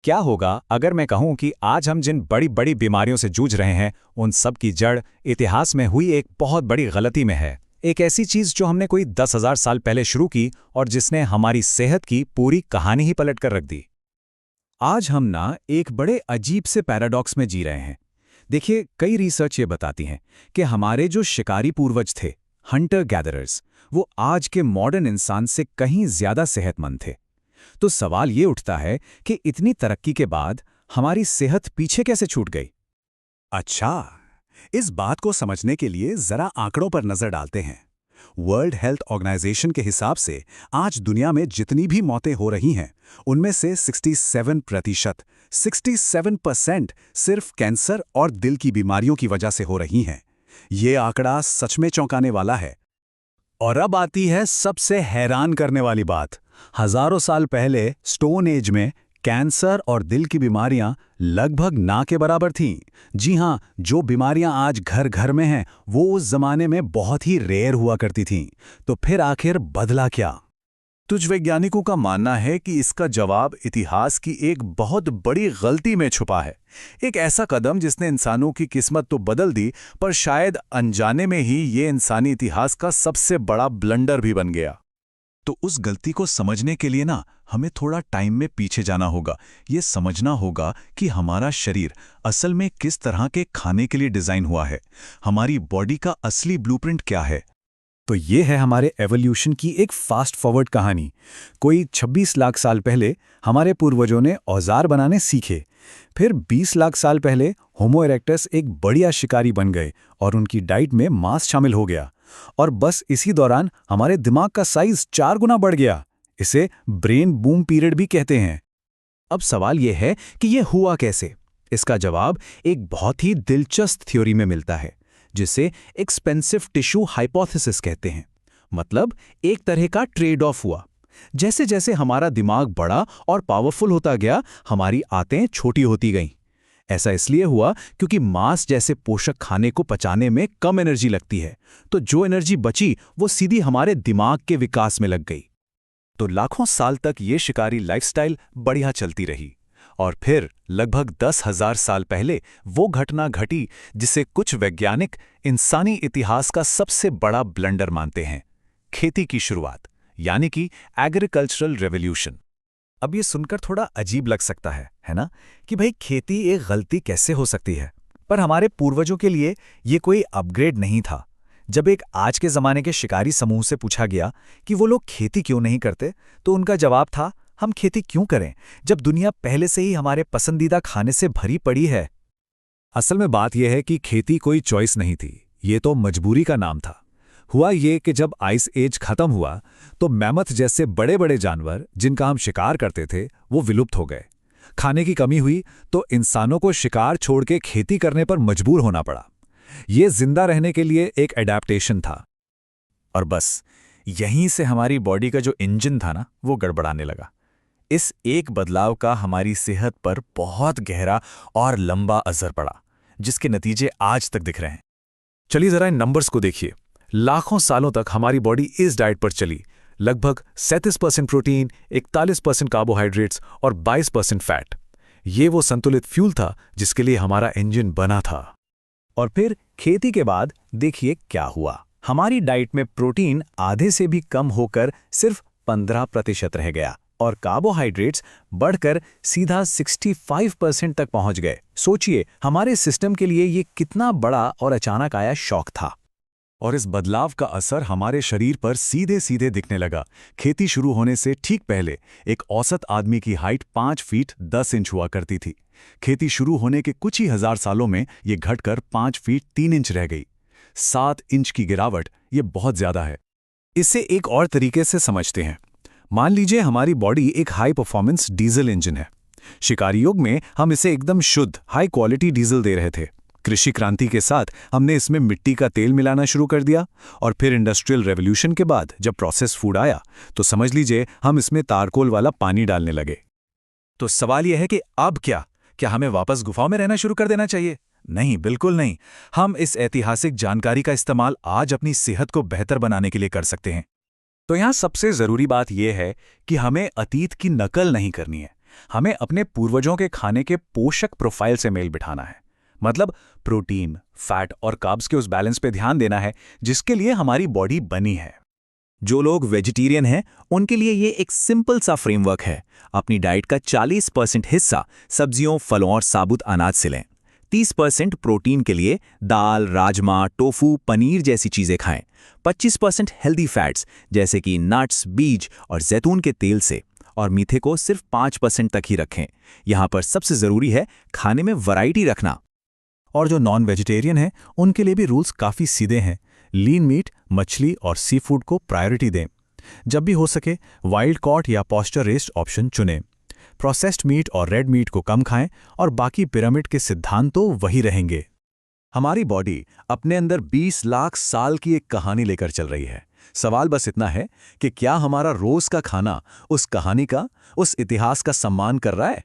क्या होगा अगर मैं कहूं कि आज हम जिन बड़ी बड़ी बीमारियों से जूझ रहे हैं उन सब की जड़ इतिहास में हुई एक बहुत बड़ी गलती में है। एक ऐसी चीज जो हमने कोई 10,000 साल पहले शुरू की और जिसने हमारी सेहत की पूरी कहानी ही पलट कर रख दी। आज हम ना एक बड़े अजीब से पैराडॉक्स में जी रहे हैं। देखिए, कई रिसर्च ये बताती हैं कि हमारे जो शिकारी पूर्वज थे, हंटर गैदरर्स, वो आज के मॉडर्न इंसान से कहीं ज्यादा सेहतमंद थे। तो सवाल ये उठता है कि इतनी तरक्की के बाद हमारी सेहत पीछे कैसे छूट गई। अच्छा, इस बात को समझने के लिए जरा आंकड़ों पर नजर डालते हैं। वर्ल्ड हेल्थ ऑर्गेनाइजेशन के हिसाब से आज दुनिया में जितनी भी मौतें हो रही हैं, उनमें से 67% सिर्फ कैंसर और दिल की बीमारियों की वजह से हो रही हैं। ये आंकड़ा सच में चौंकाने वाला है। और अब आती है सबसे हैरान करने वाली बात। हजारों साल पहले स्टोन एज में कैंसर और दिल की बीमारियां लगभग ना के बराबर थीं। जी हां, जो बीमारियां आज घर घर में हैं, वो उस जमाने में बहुत ही रेयर हुआ करती थीं। तो फिर आखिर बदला क्या? कुछ वैज्ञानिकों का मानना है कि इसका जवाब इतिहास की एक बहुत बड़ी गलती में छुपा है। एक ऐसा कदम जिसने इंसानों की किस्मत तो बदल दी, पर शायद अनजाने में ही ये इंसानी इतिहास का सबसे बड़ा ब्लंडर भी बन गया। तो उस गलती को समझने के लिए ना हमें थोड़ा टाइम में पीछे जाना होगा। ये समझना होगा कि हमारा शरीर असल में किस तरह के खाने के लिए डिजाइन हुआ है, हमारी बॉडी का असली ब्लूप्रिंट क्या है। तो ये है हमारे एवोल्यूशन की एक फास्ट फॉरवर्ड कहानी। कोई 26 लाख साल पहले हमारे पूर्वजों ने औजार बनाने सीखे। फिर 20 लाख साल पहले होमो इरेक्टस एक बढ़िया शिकारी बन गए और उनकी डाइट में मांस शामिल हो गया। और बस इसी दौरान हमारे दिमाग का साइज 4 गुना बढ़ गया। इसे ब्रेन बूम पीरियड भी कहते हैं। अब सवाल यह है कि यह हुआ कैसे? इसका जवाब एक बहुत ही दिलचस्प थ्योरी में मिलता है, जिसे एक्सपेंसिव टिश्यू हाइपोथेसिस कहते हैं। मतलब एक तरह का ट्रेड ऑफ हुआ। जैसे जैसे हमारा दिमाग बड़ा और पावरफुल होता गया, हमारी आंतें छोटी होती गईं। ऐसा इसलिए हुआ क्योंकि मांस जैसे पोषक खाने को पचाने में कम एनर्जी लगती है, तो जो एनर्जी बची वो सीधी हमारे दिमाग के विकास में लग गई। तो लाखों साल तक ये शिकारी लाइफस्टाइल बढ़िया चलती रही। और फिर लगभग 10,000 साल पहले वो घटना घटी जिसे कुछ वैज्ञानिक इंसानी इतिहास का सबसे बड़ा ब्लंडर मानते हैं, खेती की शुरुआत, यानी कि एग्रीकल्चरल रेवोल्यूशन। अब ये सुनकर थोड़ा अजीब लग सकता है ना, कि भाई खेती एक गलती कैसे हो सकती है? पर हमारे पूर्वजों के लिए ये कोई अपग्रेड नहीं था। जब एक आज के ज़माने के शिकारी समूह से पूछा गया कि वो लोग खेती क्यों नहीं करते, तो उनका जवाब था, हम खेती क्यों करें जब दुनिया पहले से ही हमारे पसंदीदा खाने से भरी पड़ी है। असल में बात यह है कि खेती कोई चॉइस नहीं थी, ये तो मजबूरी का नाम था। हुआ ये कि जब आइस एज खत्म हुआ तो मैमथ जैसे बड़े बड़े जानवर जिनका हम शिकार करते थे वो विलुप्त हो गए। खाने की कमी हुई तो इंसानों को शिकार छोड़ के खेती करने पर मजबूर होना पड़ा। ये जिंदा रहने के लिए एक एडेप्टेशन था। और बस यहीं से हमारी बॉडी का जो इंजन था ना, वो गड़बड़ाने लगा। इस एक बदलाव का हमारी सेहत पर बहुत गहरा और लंबा असर पड़ा, जिसके नतीजे आज तक दिख रहे हैं। चलिए जरा इन नंबर्स को देखिए। लाखों सालों तक हमारी बॉडी इस डाइट पर चली। लगभग 37% प्रोटीन, 41% कार्बोहाइड्रेट्स और 22% फैट। ये वो संतुलित फ्यूल था जिसके लिए हमारा इंजन बना था। और फिर खेती के बाद देखिए क्या हुआ। हमारी डाइट में प्रोटीन आधे से भी कम होकर सिर्फ 15% रह गया और कार्बोहाइड्रेट्स बढ़कर सीधा 65% तक पहुंच गए। सोचिए, हमारे सिस्टम के लिए ये कितना बड़ा और अचानक आया शॉक था। और इस बदलाव का असर हमारे शरीर पर सीधे सीधे दिखने लगा। खेती शुरू होने से ठीक पहले एक औसत आदमी की हाइट 5 फीट 10 इंच हुआ करती थी। खेती शुरू होने के कुछ ही हजार सालों में ये घटकर 5 फीट 3 इंच रह गई। 7 इंच की गिरावट, ये बहुत ज्यादा है। इसे एक और तरीके से समझते हैं। मान लीजिए हमारी बॉडी एक हाई परफॉर्मेंस डीजल इंजन है। शिकारी युग में हम इसे एकदम शुद्ध हाई क्वालिटी डीजल दे रहे थे। कृषि क्रांति के साथ हमने इसमें मिट्टी का तेल मिलाना शुरू कर दिया और फिर इंडस्ट्रियल रेवोल्यूशन के बाद जब प्रोसेस फूड आया तो समझ लीजिए हम इसमें तारकोल वाला पानी डालने लगे। तो सवाल यह है कि अब क्या हमें वापस गुफाओं में रहना शुरू कर देना चाहिए? नहीं, बिल्कुल नहीं। हम इस ऐतिहासिक जानकारी का इस्तेमाल आज अपनी सेहत को बेहतर बनाने के लिए कर सकते हैं। तो यहाँ सबसे जरूरी बात यह है कि हमें अतीत की नकल नहीं करनी है, हमें अपने पूर्वजों के खाने के पोषक प्रोफाइल से मेल बिठाना है। मतलब प्रोटीन, फैट और कार्ब्स के उस बैलेंस पे ध्यान देना है जिसके लिए हमारी बॉडी बनी है। जो लोग वेजिटेरियन हैं, उनके लिए ये एक सिंपल सा फ्रेमवर्क है। अपनी डाइट का 40% हिस्सा सब्जियों, फलों और साबुत अनाज से लें। 30% प्रोटीन के लिए दाल, राजमा, टोफू, पनीर जैसी चीज़ें खाएं। 25% हेल्दी फैट्स जैसे कि नट्स, बीज और जैतून के तेल से। और मीठे को सिर्फ 5% तक ही रखें। यहाँ पर सबसे ज़रूरी है खाने में वैरायटी रखना। और जो नॉन वेजिटेरियन हैं, उनके लिए भी रूल्स काफ़ी सीधे हैं। लीन मीट, मछली और सी फूड को प्रायोरिटी दें। जब भी हो सके वाइल्ड कॉट या पॉस्चर रेस्ड ऑप्शन चुनें। प्रोसेस्ड मीट और रेड मीट को कम खाएं और बाकी पिरामिड के सिद्धांत तो वही रहेंगे। हमारी बॉडी अपने अंदर 20 लाख साल की एक कहानी लेकर चल रही है। सवाल बस इतना है कि क्या हमारा रोज का खाना उस कहानी का, उस इतिहास का सम्मान कर रहा है?